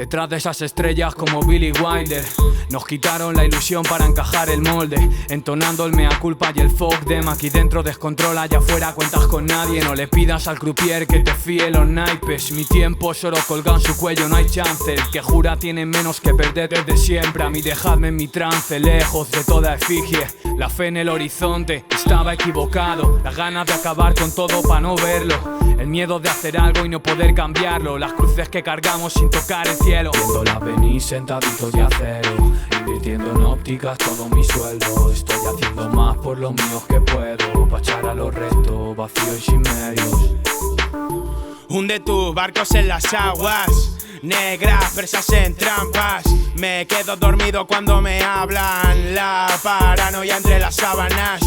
Detrás de esas estrellas como Billy Wilder, nos quitaron la ilusión para encajar el molde, entonando el mea culpa y el fuck them. Aquí dentro descontrola, allá afuera cuentas con nadie. No le pidas al croupier que te fíe los naipes. Mi tiempo solo colgado en su cuello, no hay chance. El que jura tiene menos que perder desde siempre. A mí dejadme en mi trance, lejos de toda efigie. La fe en el horizonte, estaba equivocado. Las ganas de acabar con todo pa' no verlo. El miedo de hacer algo y no poder cambiarlo. Las cruces que cargamos sin tocar el cielo. Viéndolas venir sentaditos de acero, invirtiendo en ópticas todo mi sueldo. Estoy haciendo más por los míos que puedo, pa' echar a los restos vacíos y sin medios. Hunde tus barcos en las aguas negras, presas en trampas. Me quedo dormido cuando me hablan. La paranoia entre las sábanas.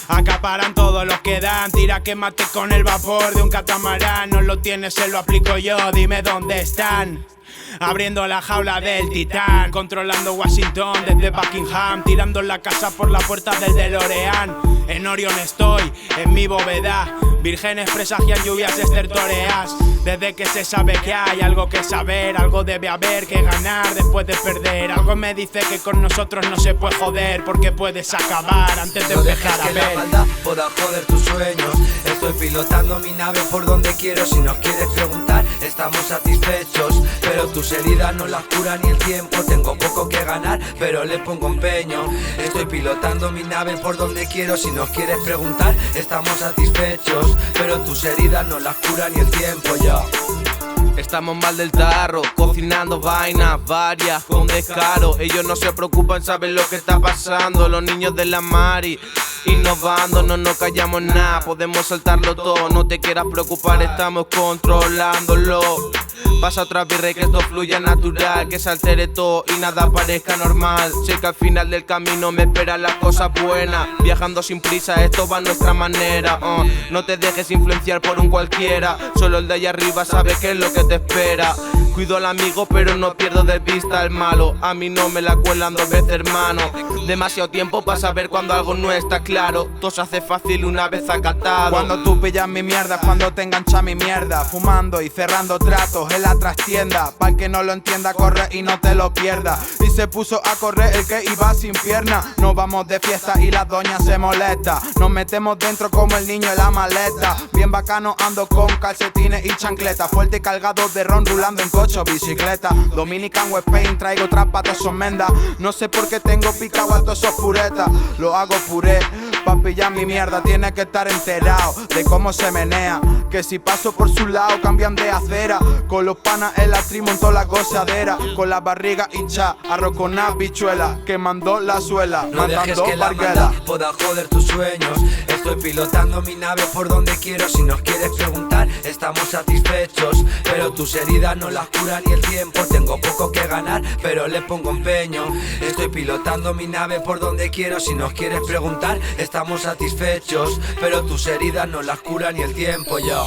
Acaparan todos los que dan. Tira que mate con el vapor de un catamarán. No lo tienes, se lo aplico yo, dime dónde están. Abriendo la jaula del titán, controlando Washington desde Buckingham, tirando la casa por la puerta del DeLorean. En Orión estoy, en mi bóveda. Vírgenes presagian lluvias estertóreas. Desde que se sabe que hay algo que saber, algo debe haber que ganar después de perder. Algo me dice que con nosotros no se puede joder, porque puedes acabar antes de empezar a ver. No dejes que la maldad pueda joder tus sueños. Estoy pilotando mi nave por donde quiero. Si nos quieres preguntar, estamos satisfechos, pero tus heridas no las cura ni el tiempo. Tengo poco que ganar, pero le pongo empeño. Estoy pilotando mi nave por donde quiero. Si nos quieres preguntar, estamos satisfechos, pero tus heridas no las cura ni el tiempo. Ya estamos mal del tarro, cocinando vainas varias con descaro. Ellos no se preocupan, saben lo que está pasando. Los niños de la Mari innovando, no nos callamos nada, podemos saltarlo todo. No te quieras preocupar, estamos controlándolo. Pasa otra birra y que esto fluya natural, que se altere todo y nada parezca normal. Sé que al final del camino me esperan las cosas buenas. Viajando sin prisa, esto va a nuestra manera. No te dejes influenciar por un cualquiera, solo el de allá arriba sabe qué es lo que te espera. Cuido al amigo pero no pierdo de vista al malo. A mí no me la cuelan dos veces, hermano. Demasiado tiempo para saber cuando algo no está claro. Todo se hace fácil una vez acatado. Cuando tú pillas mi mierda, cuando te engancha mi mierda. Fumando y cerrando tratos en la trastienda. Para el que no lo entienda, corre y no te lo pierdas. Y se puso a correr el que iba sin pierna. Nos vamos de fiesta y la doña se molesta. Nos metemos dentro como el niño en la maleta. Bien bacano, ando con calcetines y chancletas. Fuerte y cargado de ron, rulando en coche o bicicleta. Dominican West Pain, traigo trapatos son mendas. No sé por qué tengo picado a todos esos puretas. Lo hago puré, pa' pillar mi mierda. Tiene que estar enterado de cómo se menea. Que si paso por su lado cambian de acera. Con los panas en la tri montó la gozadera. Con la barriga hincha, arroz con habichuela. Que mandó la suela, no dejes que la maldad pueda joder tus sueños. Estoy pilotando mi nave por donde quiero. Si nos quieres preguntar, estamos satisfechos, pero tus heridas no las cura ni el tiempo. Tengo poco que ganar, pero le pongo empeño. Estoy pilotando mi nave por donde quiero. Si nos quieres preguntar, estamos satisfechos, pero tus heridas no las cura ni el tiempo. Yo